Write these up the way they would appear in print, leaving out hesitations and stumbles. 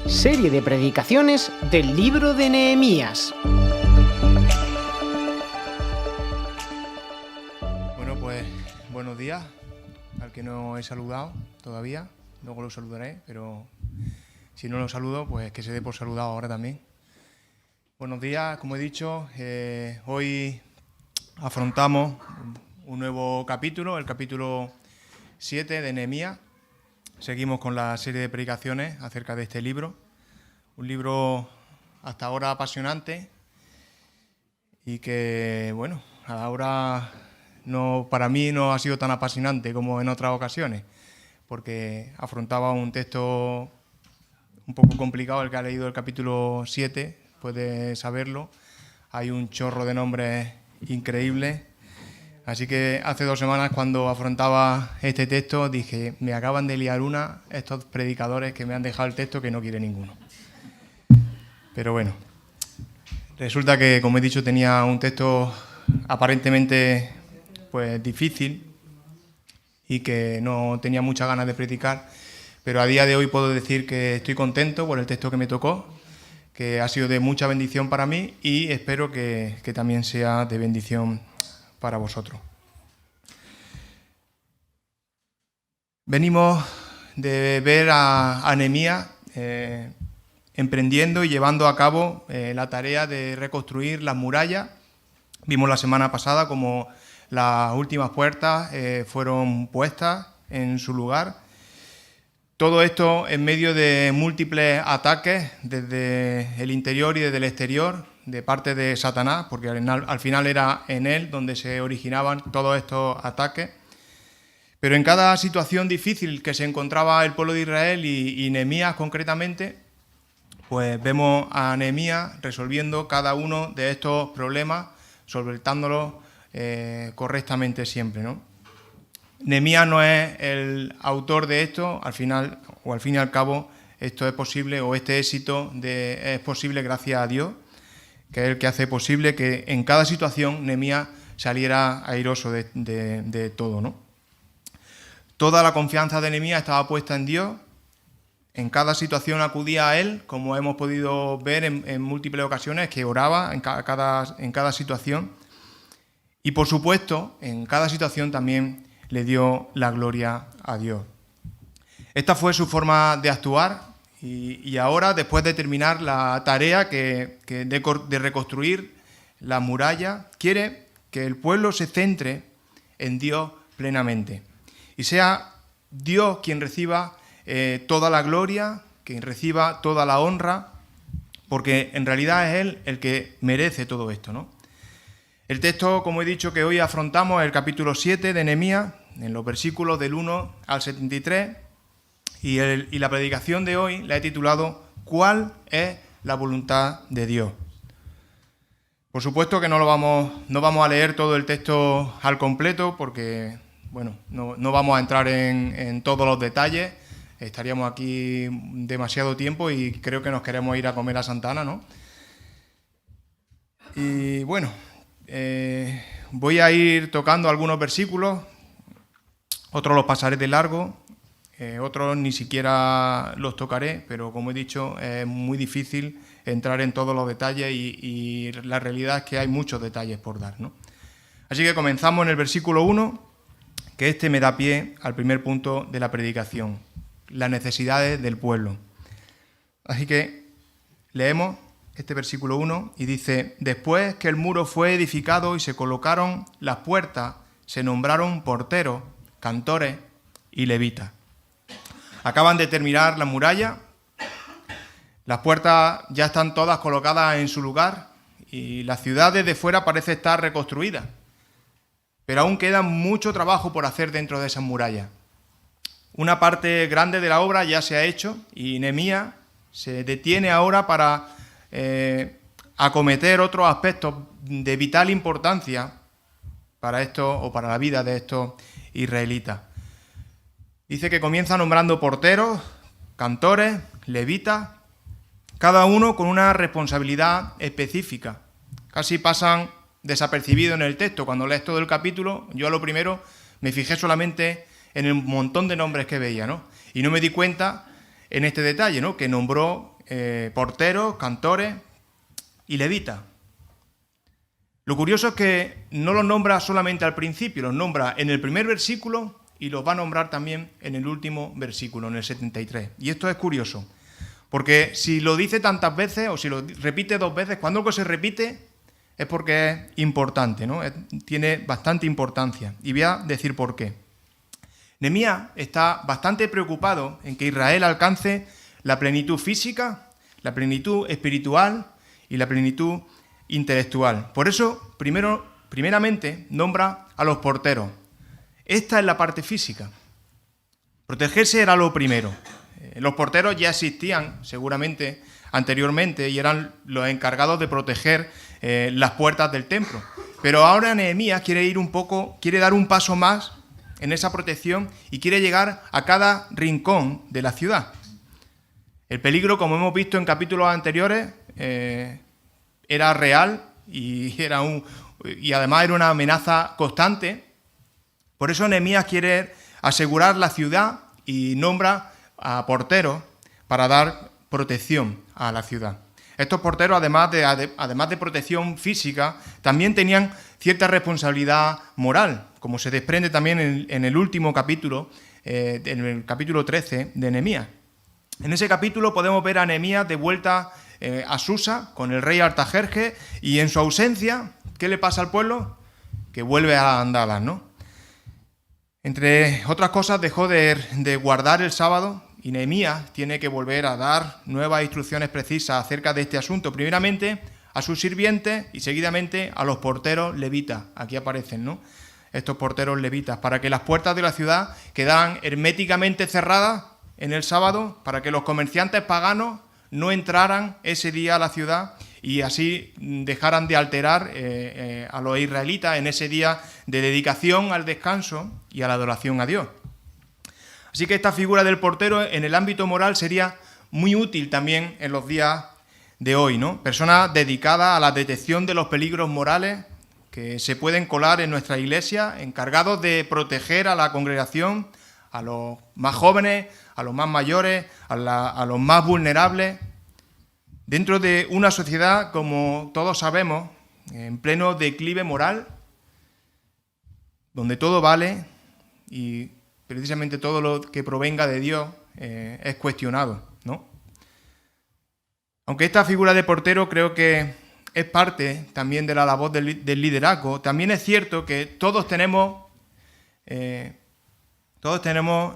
Serie de predicaciones del libro de Nehemías. Bueno, pues buenos días al que no he saludado todavía, luego lo saludaré, pero si no lo saludo, pues que se dé por saludado ahora también. Buenos días, como he dicho, hoy afrontamos un nuevo capítulo, el capítulo 7 de Nehemías. Seguimos con la serie de predicaciones acerca de este libro, un libro hasta ahora apasionante y que, bueno, ahora para mí no ha sido tan apasionante como en otras ocasiones, porque afrontaba un texto un poco complicado. El que ha leído el capítulo 7 puede saberlo. Hay un chorro de nombres increíbles. Así que hace 2 semanas, cuando afrontaba este texto, dije, me acaban de liar estos predicadores que me han dejado el texto que no quiere ninguno. Pero bueno, resulta que, como he dicho, tenía un texto aparentemente pues difícil y que no tenía muchas ganas de predicar, pero a día de hoy puedo decir que estoy contento por el texto que me tocó, que ha sido de mucha bendición para mí y espero que también sea de bendición para vosotros. Venimos de ver a Nehemías emprendiendo y llevando a cabo la tarea de reconstruir las murallas. Vimos la semana pasada cómo las últimas puertas fueron puestas en su lugar. Todo esto en medio de múltiples ataques desde el interior y desde el exterior, de parte de Satanás, porque al final era en él donde se originaban todos estos ataques. Pero en cada situación difícil que se encontraba el pueblo de Israel y Nehemías concretamente, pues vemos a Nehemías resolviendo cada uno de estos problemas, solventándolos correctamente siempre, ¿no? Nehemías no es el autor de esto, al fin y al cabo, esto es posible, o este éxito es posible gracias a Dios, que es el que hace posible que en cada situación Nehemías saliera airoso de todo, ¿no? Toda la confianza de Nehemías estaba puesta en Dios. En cada situación acudía a Él, como hemos podido ver en múltiples ocasiones, que oraba en cada situación. Y por supuesto, en cada situación también le dio la gloria a Dios. Esta fue su forma de actuar. Y ahora, después de terminar la tarea de reconstruir la muralla, quiere que el pueblo se centre en Dios plenamente. Y sea Dios quien reciba toda la gloria, quien reciba toda la honra, porque en realidad es Él el que merece todo esto, ¿no? El texto, como he dicho, que hoy afrontamos es el capítulo 7 de Nehemías, en los versículos del 1 al 73, y la predicación de hoy la he titulado ¿Cuál es la voluntad de Dios? Por supuesto que no vamos a leer todo el texto al completo porque, bueno, no vamos a entrar en todos los detalles. Estaríamos aquí demasiado tiempo y creo que nos queremos ir a comer a Santa Ana, ¿no? Y bueno, voy a ir tocando algunos versículos, otros los pasaré de largo. Otros ni siquiera los tocaré, pero como he dicho, es muy difícil entrar en todos los detalles y la realidad es que hay muchos detalles por dar, ¿no? Así que comenzamos en el versículo 1, que este me da pie al primer punto de la predicación, las necesidades del pueblo. Así que leemos este versículo 1 y dice: Después que el muro fue edificado y se colocaron las puertas, se nombraron porteros, cantores y levitas. Acaban de terminar la muralla, las puertas ya están todas colocadas en su lugar y la ciudad desde fuera parece estar reconstruida. Pero aún queda mucho trabajo por hacer dentro de esas murallas. Una parte grande de la obra ya se ha hecho y Nehemías se detiene ahora para acometer otros aspectos de vital importancia para esto o para la vida de estos israelitas. Dice que comienza nombrando porteros, cantores, levitas, cada uno con una responsabilidad específica. Casi pasan desapercibidos en el texto. Cuando lees todo el capítulo, yo a lo primero me fijé solamente en el montón de nombres que veía, ¿no? Y no me di cuenta en este detalle, ¿no? Que nombró porteros, cantores y levitas. Lo curioso es que no los nombra solamente al principio, los nombra en el primer versículo y los va a nombrar también en el último versículo, en el 73. Y esto es curioso, porque si lo dice tantas veces o si lo repite 2 veces, cuando algo se repite es porque es importante, ¿no? Tiene bastante importancia. Y voy a decir por qué. Nehemías está bastante preocupado en que Israel alcance la plenitud física, la plenitud espiritual y la plenitud intelectual. Por eso, primeramente, nombra a los porteros. Esta es la parte física. Protegerse era lo primero. Los porteros ya existían, seguramente, anteriormente, y eran los encargados de proteger las puertas del templo. Pero ahora Nehemías quiere dar un paso más en esa protección y quiere llegar a cada rincón de la ciudad. El peligro, como hemos visto en capítulos anteriores, era real y además era una amenaza constante. Por eso Nehemías quiere asegurar la ciudad y nombra a porteros para dar protección a la ciudad. Estos porteros, además de protección física, también tenían cierta responsabilidad moral, como se desprende también en el último capítulo, en el capítulo 13 de Nehemías. En ese capítulo podemos ver a Nehemías de vuelta a Susa con el rey Artajerjes, y en su ausencia, ¿qué le pasa al pueblo? Que vuelve a las andadas, ¿no? Entre otras cosas, dejó de guardar el sábado, y Nehemías tiene que volver a dar nuevas instrucciones precisas acerca de este asunto. Primeramente a sus sirvientes y seguidamente a los porteros levitas. Aquí aparecen, ¿no? Estos porteros levitas, para que las puertas de la ciudad quedaran herméticamente cerradas en el sábado, para que los comerciantes paganos no entraran ese día a la ciudad y así dejaran de alterar a los israelitas en ese día de dedicación al descanso y a la adoración a Dios. Así que esta figura del portero en el ámbito moral sería muy útil también en los días de hoy, ¿no? Personas dedicadas a la detección de los peligros morales que se pueden colar en nuestra iglesia, encargados de proteger a la congregación, a los más jóvenes, a los más mayores, a los más vulnerables. Dentro de una sociedad, como todos sabemos, en pleno declive moral, donde todo vale y precisamente todo lo que provenga de Dios es cuestionado, ¿no? Aunque esta figura de portero creo que es parte también de la labor del liderazgo, también es cierto que todos tenemos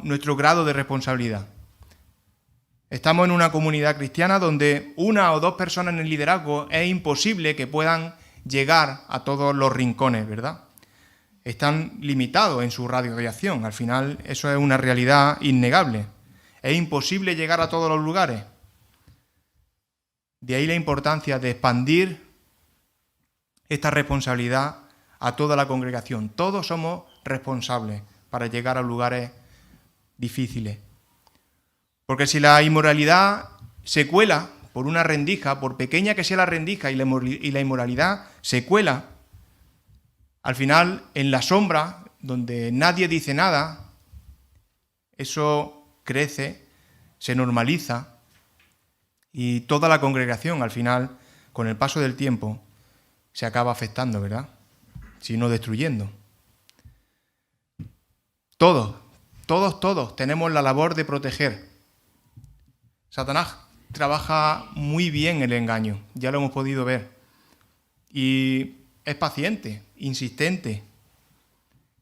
nuestro grado de responsabilidad. Estamos en una comunidad cristiana donde 1 o 2 personas en el liderazgo es imposible que puedan llegar a todos los rincones, ¿verdad? Están limitados en su radio de acción. Al final eso es una realidad innegable. Es imposible llegar a todos los lugares. De ahí la importancia de expandir esta responsabilidad a toda la congregación. Todos somos responsables para llegar a lugares difíciles. Porque si la inmoralidad se cuela por una rendija, por pequeña que sea la rendija y la inmoralidad se cuela, al final, en la sombra, donde nadie dice nada, eso crece, se normaliza y toda la congregación, al final, con el paso del tiempo, se acaba afectando, ¿verdad? Si no destruyendo. Todos tenemos la labor de proteger. Satanás trabaja muy bien el engaño, ya lo hemos podido ver. Y es paciente, insistente.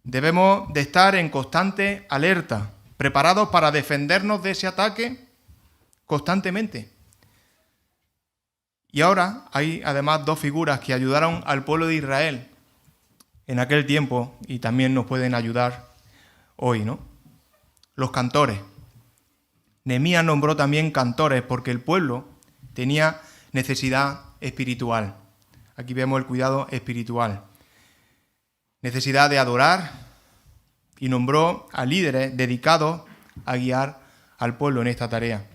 Debemos de estar en constante alerta, preparados para defendernos de ese ataque constantemente. Y ahora hay además 2 figuras que ayudaron al pueblo de Israel en aquel tiempo y también nos pueden ayudar hoy, ¿no? Los cantores. Nehemías nombró también cantores porque el pueblo tenía necesidad espiritual. Aquí vemos el cuidado espiritual. Necesidad de adorar, y nombró a líderes dedicados a guiar al pueblo en esta tarea.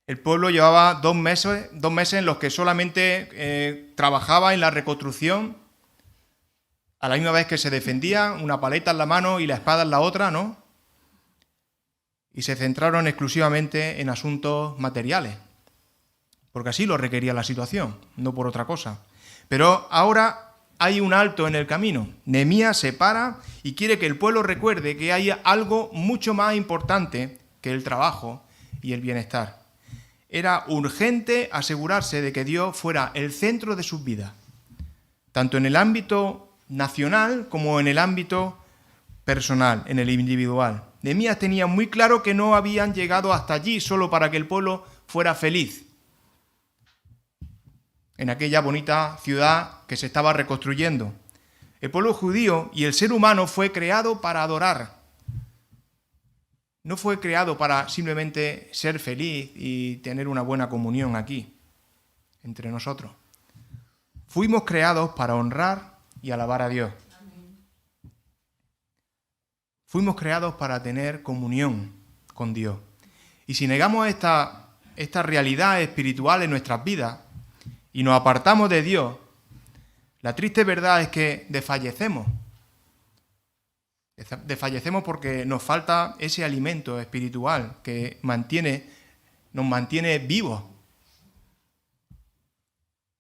El pueblo llevaba 2 meses en los que solamente trabajaba en la reconstrucción, a la misma vez que se defendía, una paleta en la mano y la espada en la otra, ¿no? y se centraron exclusivamente en asuntos materiales, porque así lo requería la situación, no por otra cosa. Pero ahora hay un alto en el camino. Nehemías se para y quiere que el pueblo recuerde que hay algo mucho más importante que el trabajo y el bienestar. Era urgente asegurarse de que Dios fuera el centro de sus vidas, tanto en el ámbito nacional como en el ámbito personal, en el individual. Nehemías tenía muy claro que no habían llegado hasta allí solo para que el pueblo fuera feliz en aquella bonita ciudad que se estaba reconstruyendo. El pueblo judío y el ser humano fue creado para adorar. No fue creado para simplemente ser feliz y tener una buena comunión aquí, entre nosotros. Fuimos creados para honrar y alabar a Dios. Fuimos creados para tener comunión con Dios. Y si negamos esta realidad espiritual en nuestras vidas y nos apartamos de Dios, la triste verdad es que desfallecemos. Desfallecemos porque nos falta ese alimento espiritual que nos mantiene vivos.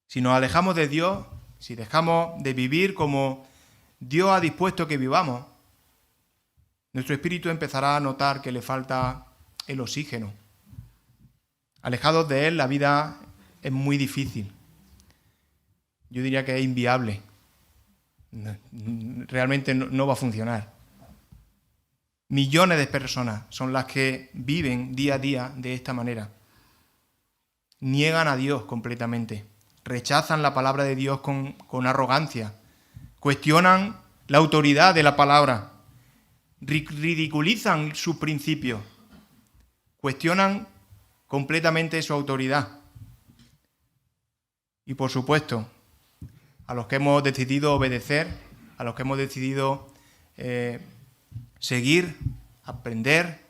Si nos alejamos de Dios, si dejamos de vivir como Dios ha dispuesto que vivamos, nuestro espíritu empezará a notar que le falta el oxígeno. Alejados de Él, la vida es muy difícil. Yo diría que es inviable. Realmente no va a funcionar. Millones de personas son las que viven día a día de esta manera. Niegan a Dios completamente. Rechazan la palabra de Dios con arrogancia. Cuestionan la autoridad de la palabra. Ridiculizan sus principios. Cuestionan completamente su autoridad. Y por supuesto, a los que hemos decidido obedecer, a los que hemos decidido seguir, aprender,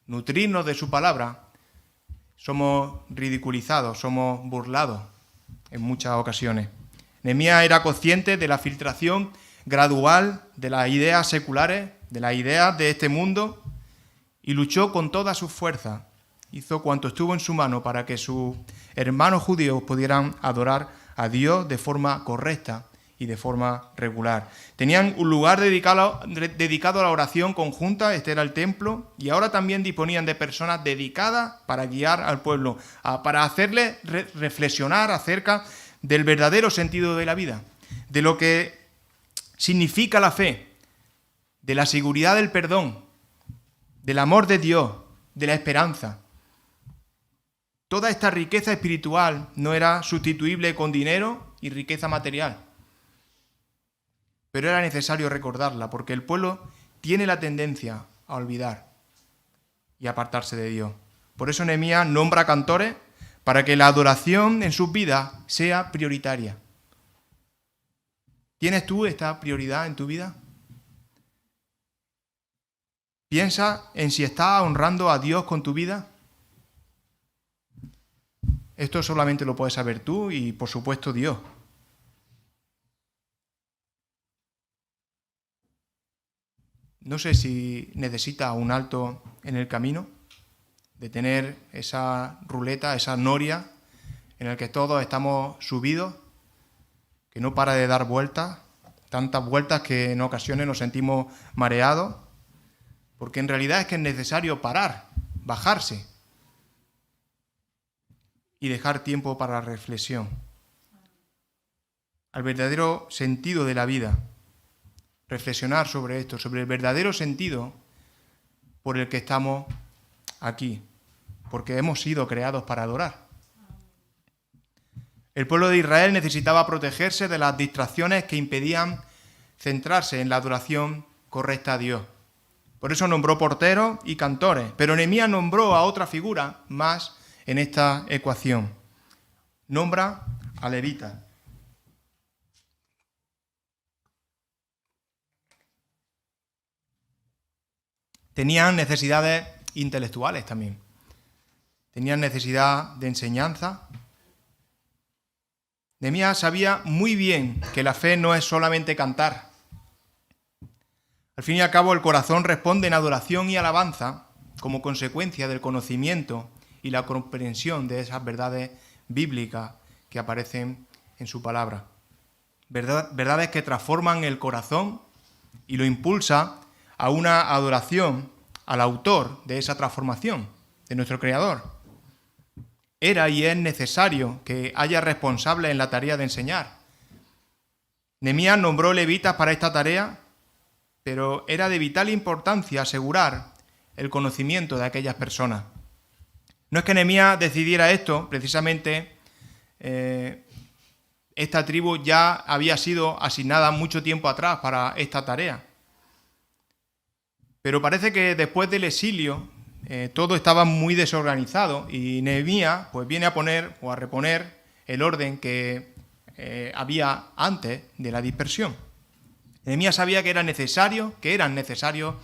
nutrirnos de su palabra, somos ridiculizados, somos burlados en muchas ocasiones. Nehemías era consciente de la filtración gradual de las ideas seculares, de las ideas de este mundo, y luchó con todas sus fuerzas. Hizo cuanto estuvo en su mano para que sus hermanos judíos pudieran adorar a Dios de forma correcta y de forma regular. Tenían un lugar dedicado a la oración conjunta, este era el templo, y ahora también disponían de personas dedicadas para guiar al pueblo, para hacerles reflexionar acerca del verdadero sentido de la vida, de lo que significa la fe, de la seguridad del perdón, del amor de Dios, de la esperanza. Toda esta riqueza espiritual no era sustituible con dinero y riqueza material. Pero era necesario recordarla porque el pueblo tiene la tendencia a olvidar y apartarse de Dios. Por eso Nehemías nombra cantores para que la adoración en sus vidas sea prioritaria. ¿Tienes tú esta prioridad en tu vida? Piensa en si estás honrando a Dios con tu vida. Esto solamente lo puedes saber tú y, por supuesto, Dios. No sé si necesitas un alto en el camino, de tener esa ruleta, esa noria en la que todos estamos subidos, que no para de dar vueltas, tantas vueltas que en ocasiones nos sentimos mareados, porque en realidad es que es necesario parar, bajarse y dejar tiempo para la reflexión al verdadero sentido de la vida. Reflexionar sobre esto, sobre el verdadero sentido por el que estamos aquí, porque hemos sido creados para adorar. El pueblo de Israel necesitaba protegerse de las distracciones que impedían centrarse en la adoración correcta a Dios. Por eso nombró porteros y cantores, pero Nehemías nombró a otra figura más en esta ecuación. Nombra a levitas. Tenían necesidades intelectuales también. Tenían necesidad de enseñanza. Nehemías sabía muy bien que la fe no es solamente cantar. Al fin y al cabo, el corazón responde en adoración y alabanza como consecuencia del conocimiento y la comprensión de esas verdades bíblicas que aparecen en su palabra. Verdades que transforman el corazón y lo impulsa a una adoración al autor de esa transformación, de nuestro Creador. Era y es necesario que haya responsables en la tarea de enseñar. Nehemías nombró levitas para esta tarea, pero era de vital importancia asegurar el conocimiento de aquellas personas. No es que Nehemías decidiera esto, precisamente esta tribu ya había sido asignada mucho tiempo atrás para esta tarea. Pero parece que después del exilio todo estaba muy desorganizado y Nehemías pues viene a poner o a reponer el orden que había antes de la dispersión. Nehemías sabía que eran necesarios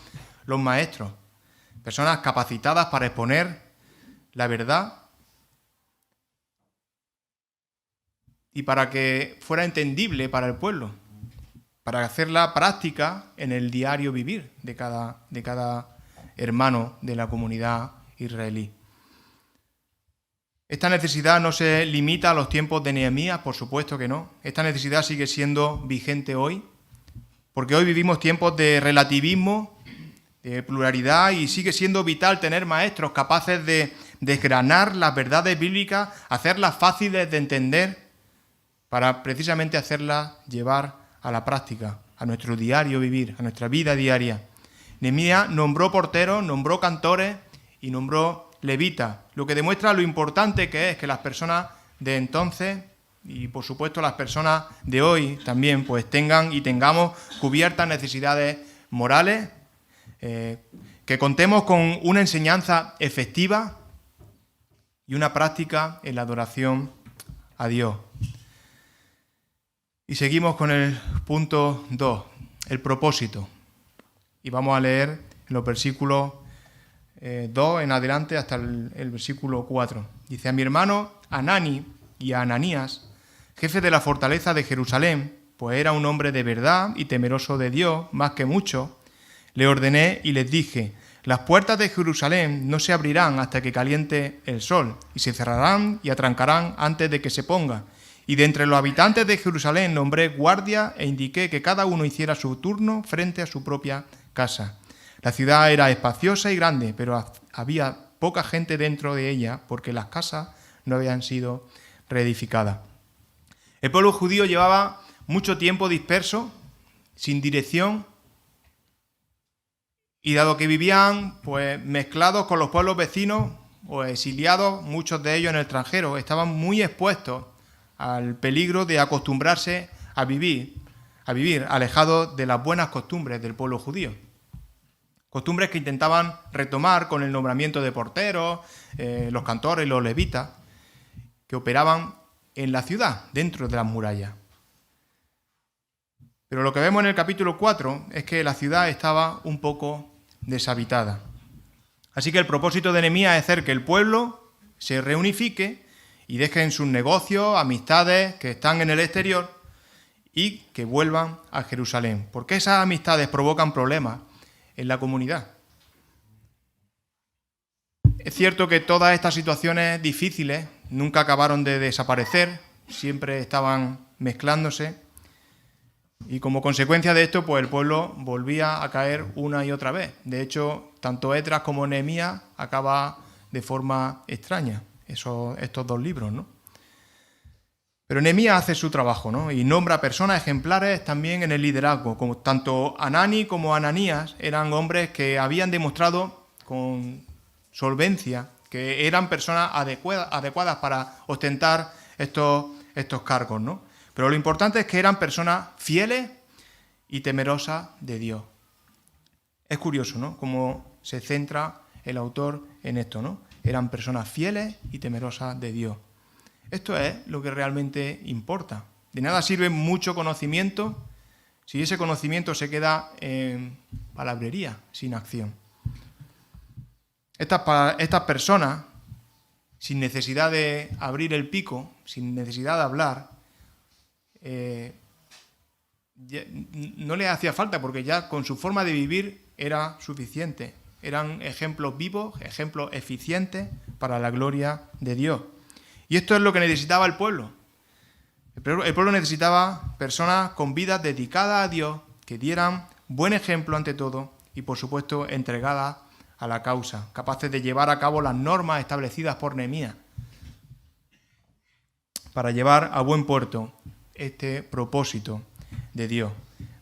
los maestros, personas capacitadas para exponer la verdad y para que fuera entendible para el pueblo, para hacerla práctica en el diario vivir de cada hermano de la comunidad israelí. Esta necesidad no se limita a los tiempos de Nehemías, por supuesto que no. Esta necesidad sigue siendo vigente hoy, porque hoy vivimos tiempos de relativismo, de pluralidad, y sigue siendo vital tener maestros capaces de desgranar las verdades bíblicas, hacerlas fáciles de entender, para precisamente hacerlas llevar a la práctica, a nuestro diario vivir, a nuestra vida diaria. Nehemías nombró porteros, nombró cantores y nombró levitas, lo que demuestra lo importante que es que las personas de entonces y por supuesto las personas de hoy también pues tengamos cubiertas necesidades morales, que contemos con una enseñanza efectiva y una práctica en la adoración a Dios. Y seguimos con el punto 2, el propósito. Y vamos a leer en los versículos 2 en adelante hasta el versículo 4. Dice: a mi hermano Anani y a Ananías, jefe de la fortaleza de Jerusalén, pues era un hombre de verdad y temeroso de Dios, más que muchos, le ordené y les dije: las puertas de Jerusalén no se abrirán hasta que caliente el sol, y se cerrarán y atrancarán antes de que se ponga. Y de entre los habitantes de Jerusalén nombré guardia e indiqué que cada uno hiciera su turno frente a su propia casa. La ciudad era espaciosa y grande, pero había poca gente dentro de ella porque las casas no habían sido reedificadas. El pueblo judío llevaba mucho tiempo disperso, sin dirección, y dado que vivían pues mezclados con los pueblos vecinos o exiliados, muchos de ellos en el extranjero, estaban muy expuestos al peligro de acostumbrarse a vivir alejados de las buenas costumbres del pueblo judío. Costumbres que intentaban retomar con el nombramiento de porteros, los cantores y los levitas, que operaban en la ciudad, dentro de las murallas. Pero lo que vemos en el capítulo 4 es que la ciudad estaba un poco deshabitada. Así que el propósito de Nehemías es hacer que el pueblo se reunifique y dejen sus negocios, amistades que están en el exterior y que vuelvan a Jerusalén, porque esas amistades provocan problemas en la comunidad. Es cierto que todas estas situaciones difíciles nunca acabaron de desaparecer, siempre estaban mezclándose, y como consecuencia de esto, pues el pueblo volvía a caer una y otra vez. De hecho, tanto Esdras como Nehemías acaba de forma extraña, estos dos libros, ¿no? Pero Nehemías hace su trabajo, ¿no? Y nombra personas ejemplares también en el liderazgo, como tanto Anani como Ananías eran hombres que habían demostrado con solvencia que eran personas adecuadas para ostentar estos cargos, ¿no? Pero lo importante es que eran personas fieles y temerosas de Dios. Es curioso, ¿no?, cómo se centra el autor en esto, ¿no? Eran personas fieles y temerosas de Dios. Esto es lo que realmente importa. De nada sirve mucho conocimiento si ese conocimiento se queda en palabrería, sin acción. Estas personas, sin necesidad de abrir el pico, sin necesidad de hablar, no les hacía falta, porque ya con su forma de vivir era suficiente. eran ejemplos vivos, ejemplos eficientes para la gloria de Dios. Y esto es lo que necesitaba el pueblo. El pueblo necesitaba personas con vidas dedicadas a Dios, que dieran buen ejemplo ante todo y, por supuesto, entregadas a la causa, capaces de llevar a cabo las normas establecidas por Nehemías para llevar a buen puerto este propósito de Dios.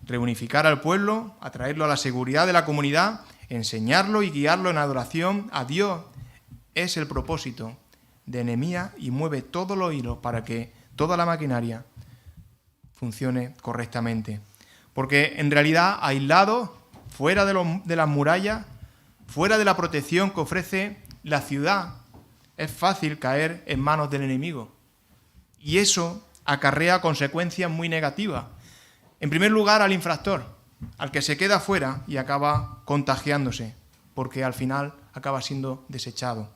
Reunificar al pueblo, atraerlo a la seguridad de la comunidad, enseñarlo y guiarlo en adoración a Dios es el propósito de Nehemías y mueve todos los hilos para que toda la maquinaria funcione correctamente. Porque en realidad, aislados, fuera de las murallas, fuera de la protección que ofrece la ciudad, es fácil caer en manos del enemigo. Y eso acarrea consecuencias muy negativas. En primer lugar, al infractor, al que se queda fuera y acaba contagiándose, porque al final acaba siendo desechado.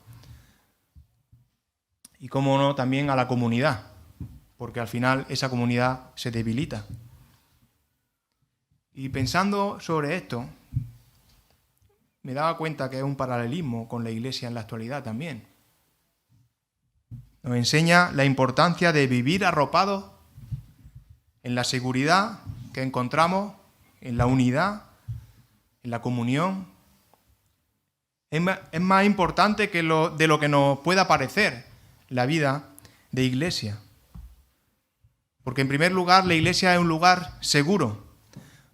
Y cómo no, también a la comunidad, porque al final esa comunidad se debilita. Y pensando sobre esto, me daba cuenta que es un paralelismo con la Iglesia en la actualidad también. Nos enseña la importancia de vivir arropados en la seguridad que encontramos, en la unidad, en la comunión. Es más importante de lo que nos pueda parecer la vida de iglesia. Porque en primer lugar, la iglesia es un lugar seguro,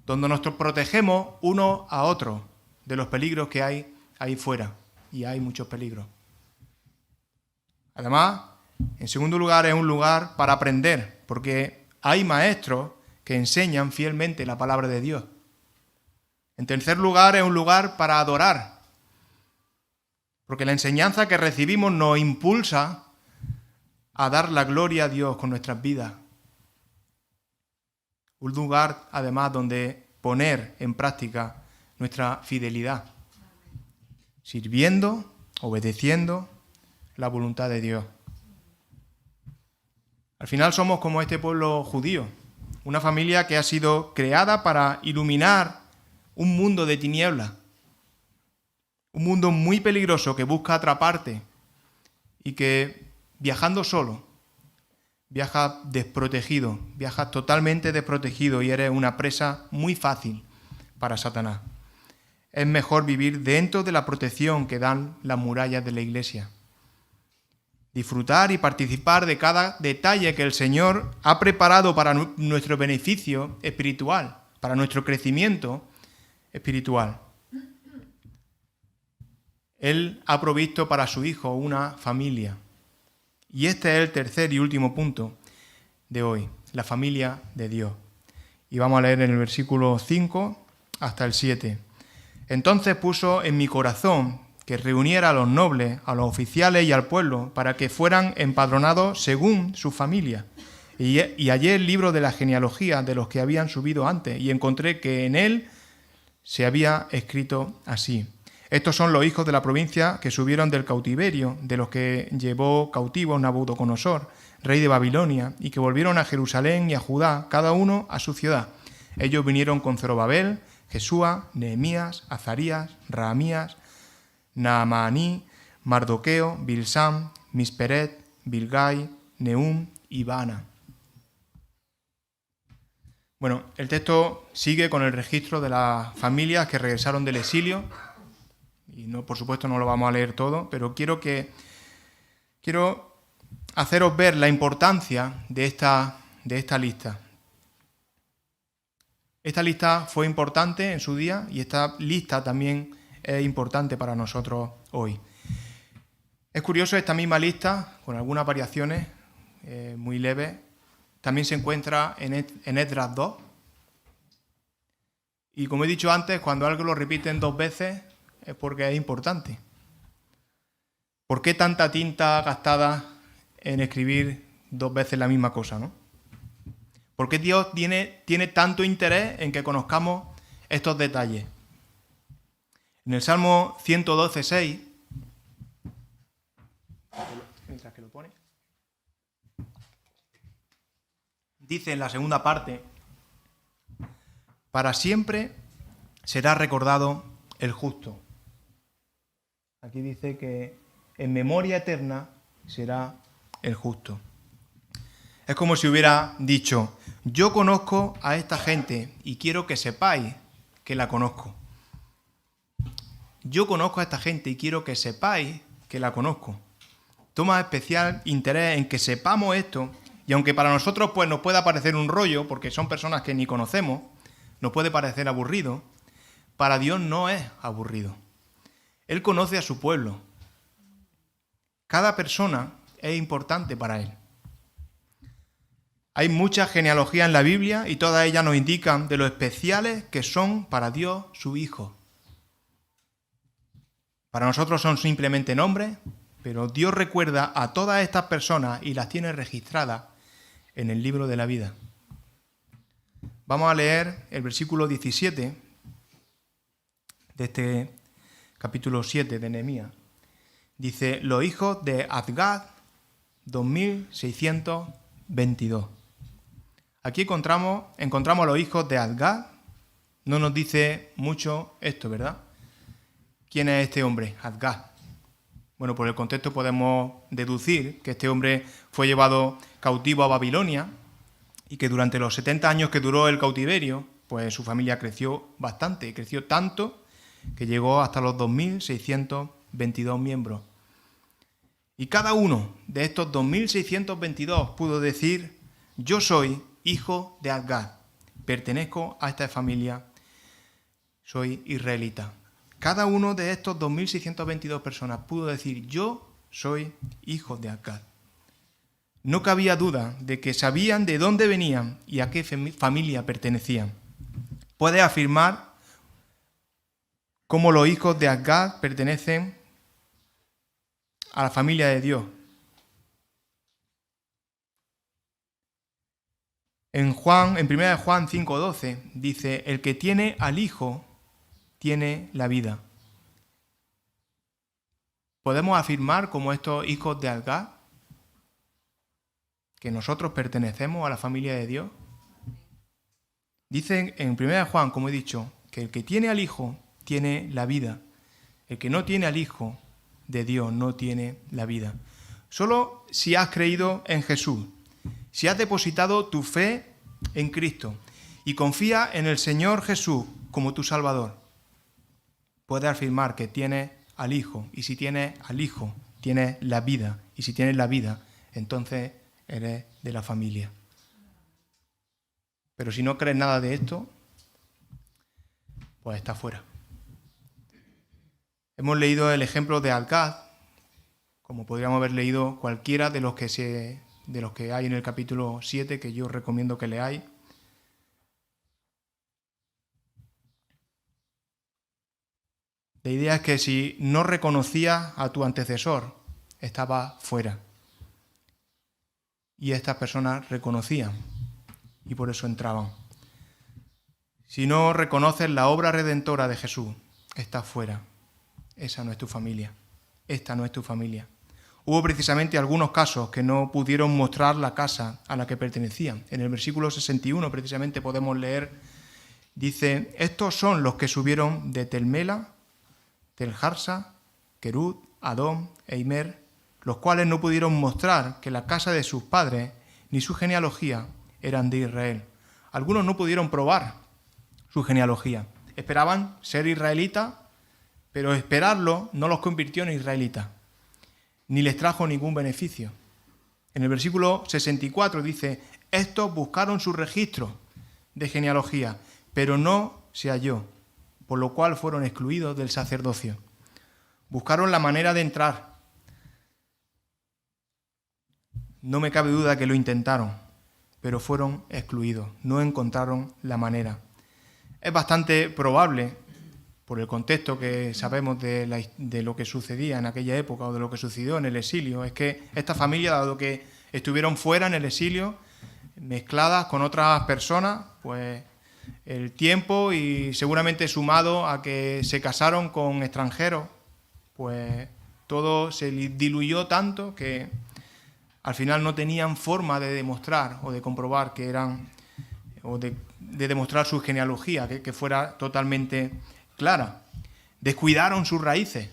donde nos protegemos unos a otros de los peligros que hay ahí fuera. Y hay muchos peligros. Además, en segundo lugar, es un lugar para aprender, porque hay maestros que enseñan fielmente la palabra de Dios. En tercer lugar, es un lugar para adorar, porque la enseñanza que recibimos nos impulsa a dar la gloria a Dios con nuestras vidas. Un lugar, además, donde poner en práctica nuestra fidelidad, sirviendo, obedeciendo la voluntad de Dios. Al final somos como este pueblo judío, una familia que ha sido creada para iluminar un mundo de tinieblas, un mundo muy peligroso que busca atraparte y que, viajando solo, viajas desprotegido, viajas totalmente desprotegido y eres una presa muy fácil para Satanás. Es mejor vivir dentro de la protección que dan las murallas de la iglesia. Disfrutar y participar de cada detalle que el Señor ha preparado para nuestro beneficio espiritual, para nuestro crecimiento espiritual. Él ha provisto para su Hijo una familia. Y este es el tercer y último punto de hoy, la familia de Dios. Y vamos a leer en el versículo 5 hasta el 7. Entonces puso en mi corazón que reuniera a los nobles, a los oficiales y al pueblo, para que fueran empadronados según su familia. Y hallé el libro de la genealogía de los que habían subido antes, y encontré que en él se había escrito así: estos son los hijos de la provincia que subieron del cautiverio, de los que llevó cautivo Nabucodonosor, rey de Babilonia, y que volvieron a Jerusalén y a Judá, cada uno a su ciudad. Ellos vinieron con Zorobabel, Jesúa, Nehemías, Azarías, Raamías, Naamaní, Mardoqueo, Bilsam, Misperet, Bilgai, Nehum y Baana. Bueno, el texto sigue con el registro de las familias que regresaron del exilio. Y no, por supuesto no lo vamos a leer todo, pero quiero haceros ver la importancia de esta lista. Esta lista fue importante en su día y esta lista también es importante para nosotros hoy. Es curioso, esta misma lista, con algunas variaciones muy leves, también se encuentra en Esdras 2. Y como he dicho antes, cuando algo lo repiten dos veces es porque es importante. ¿Por qué tanta tinta gastada en escribir dos veces la misma cosa, no? ¿Por qué Dios tiene tanto interés en que conozcamos estos detalles? En el Salmo 112:6, mientras que lo pone, dice en la segunda parte: para siempre será recordado el justo. Aquí dice que en memoria eterna será el justo. Es como si hubiera dicho, yo conozco a esta gente y quiero que sepáis que la conozco. Yo conozco a esta gente y quiero que sepáis que la conozco. Toma especial interés en que sepamos esto, y aunque para nosotros pues, nos pueda parecer un rollo, porque son personas que ni conocemos, nos puede parecer aburrido, para Dios no es aburrido. Él conoce a su pueblo. Cada persona es importante para Él. Hay muchas genealogías en la Biblia y todas ellas nos indican de lo especiales que son para Dios sus hijos. Para nosotros son simplemente nombres, pero Dios recuerda a todas estas personas y las tiene registradas en el libro de la vida. Vamos a leer el versículo 17 de este capítulo 7 de Nehemías. Dice, los hijos de Azgad, 2622. Aquí encontramos a los hijos de Azgad. No nos dice mucho esto, ¿verdad? ¿Quién es este hombre, Azgad? Bueno, por el contexto podemos deducir que este hombre fue llevado cautivo a Babilonia y que durante los 70 años que duró el cautiverio, pues su familia creció bastante, creció tanto que llegó hasta los 2622 miembros. Y cada uno de estos 2622 pudo decir, yo soy hijo de Azgad, pertenezco a esta familia, soy israelita. Cada uno de estos 2622 personas pudo decir, yo soy hijo de Azgad. No cabía duda de que sabían de dónde venían y a qué familia pertenecían. Puede afirmar cómo los hijos de Azgad pertenecen a la familia de Dios. En 1 Juan 5:12 dice, el que tiene al Hijo tiene la vida. ¿Podemos afirmar como estos hijos de Azgad que nosotros pertenecemos a la familia de Dios? Dicen en 1 Juan, como he dicho, que el que tiene al Hijo tiene la vida. El que no tiene al Hijo de Dios no tiene la vida. Solo si has creído en Jesús, si has depositado tu fe en Cristo y confías en el Señor Jesús como tu Salvador, puedes afirmar que tienes al Hijo. Y si tienes al Hijo, tienes la vida. Y si tienes la vida, entonces eres de la familia. Pero si no crees nada de esto, pues estás fuera. Hemos leído el ejemplo de Azgad, como podríamos haber leído cualquiera de los que hay en el capítulo 7, que yo recomiendo que leáis. La idea es que si no reconocías a tu antecesor, estabas fuera. Y estas personas reconocían y por eso entraban. Si no reconoces la obra redentora de Jesús, estás fuera. Esa no es tu familia. Esta no es tu familia. Hubo precisamente algunos casos que no pudieron mostrar la casa a la que pertenecían. En el versículo 61 precisamente podemos leer, dice, estos son los que subieron de Telmela, Telharsa, Kerut, Adón e Imer, los cuales no pudieron mostrar que la casa de sus padres ni su genealogía eran de Israel. Algunos no pudieron probar su genealogía. Esperaban ser israelitas, pero esperarlo no los convirtió en israelitas, ni les trajo ningún beneficio. En el versículo 64 dice, estos buscaron su registro de genealogía, pero no se halló, por lo cual fueron excluidos del sacerdocio. Buscaron la manera de entrar. No me cabe duda que lo intentaron, pero fueron excluidos, no encontraron la manera. Es bastante probable, por el contexto que sabemos de lo que sucedía en aquella época o de lo que sucedió en el exilio, es que esta familia, dado que estuvieron fuera en el exilio, mezcladas con otras personas, pues el tiempo y seguramente sumado a que se casaron con extranjeros, pues todo se diluyó tanto que al final no tenían forma de demostrar o de comprobar que eran, o de demostrar su genealogía, que fuera totalmente clara. Descuidaron sus raíces.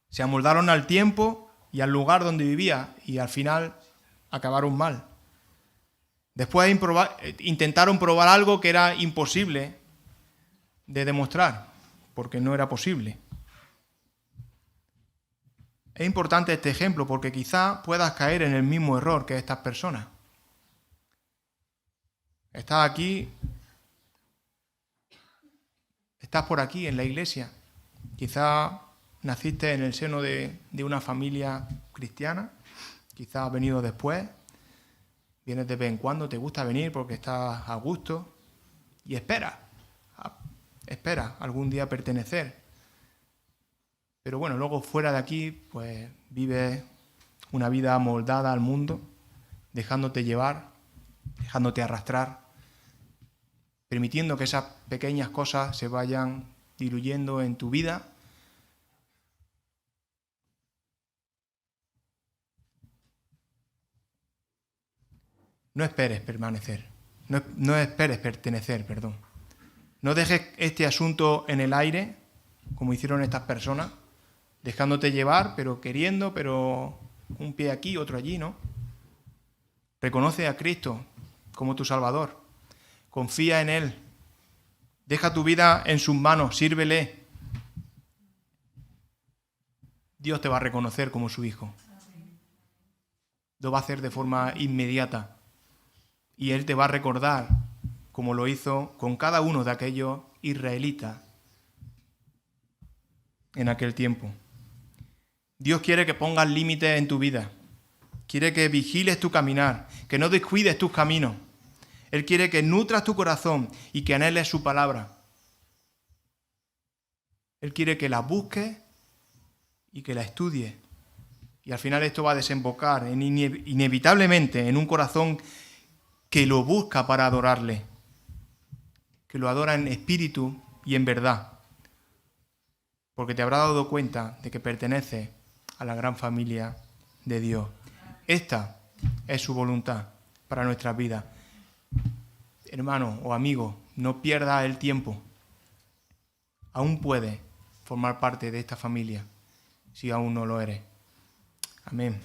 Se amoldaron al tiempo y al lugar donde vivía y al final acabaron mal. Después intentaron probar algo que era imposible de demostrar, porque no era posible. Es importante este ejemplo porque quizá puedas caer en el mismo error que estas personas. Estás aquí, estás por aquí en la iglesia. Quizá naciste en el seno de una familia cristiana, quizá has venido después, vienes de vez en cuando, te gusta venir porque estás a gusto y esperas algún día pertenecer. Pero bueno, luego fuera de aquí, pues vives una vida amoldada al mundo, dejándote llevar, dejándote arrastrar, permitiendo que esas pequeñas cosas se vayan diluyendo en tu vida. No esperes permanecer, no esperes pertenecer, perdón. No dejes este asunto en el aire, como hicieron estas personas, dejándote llevar, pero queriendo, pero un pie aquí, otro allí, ¿no? Reconoce a Cristo como tu Salvador. Confía en Él. Deja tu vida en sus manos, sírvele. Dios te va a reconocer como su hijo. Lo va a hacer de forma inmediata. Y Él te va a recordar, como lo hizo con cada uno de aquellos israelitas en aquel tiempo. Dios quiere que pongas límites en tu vida. Quiere que vigiles tu caminar, que no descuides tus caminos. Él quiere que nutras tu corazón y que anheles su palabra. Él quiere que la busques y que la estudies. Y al final esto va a desembocar inevitablemente en un corazón que lo busca para adorarle, que lo adora en espíritu y en verdad. Porque te habrás dado cuenta de que perteneces a la gran familia de Dios. Esta es su voluntad para nuestras vidas. Hermano o amigo, no pierdas el tiempo. Aún puedes formar parte de esta familia, si aún no lo eres. Amén.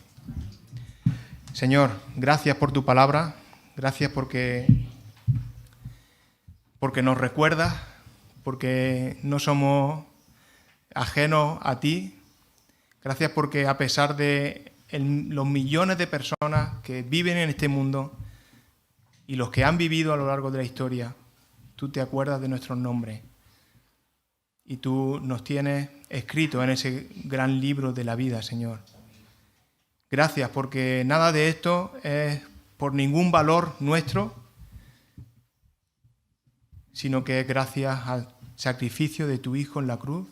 Señor, gracias por tu palabra. Gracias porque nos recuerdas, porque no somos ajenos a ti. Gracias porque a pesar de los millones de personas que viven en este mundo y los que han vivido a lo largo de la historia, tú te acuerdas de nuestros nombres y tú nos tienes escrito en ese gran libro de la vida, Señor. Gracias porque nada de esto es por ningún valor nuestro, sino que es gracias al sacrificio de tu Hijo en la cruz,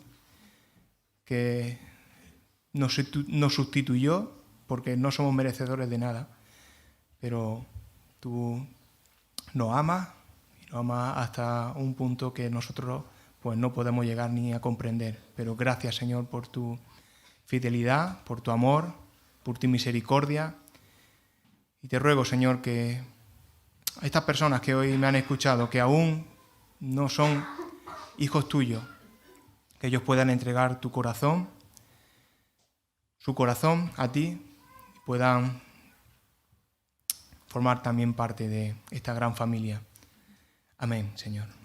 que nos sustituyó porque no somos merecedores de nada, pero tú nos amas y nos amas hasta un punto que nosotros pues no podemos llegar ni a comprender. Pero gracias, Señor, por tu fidelidad, por tu amor, por tu misericordia. Y te ruego, Señor, que a estas personas que hoy me han escuchado, que aún no son hijos tuyos, que ellos puedan entregar tu corazón, su corazón a ti, y puedan formar también parte de esta gran familia. Amén, Señor.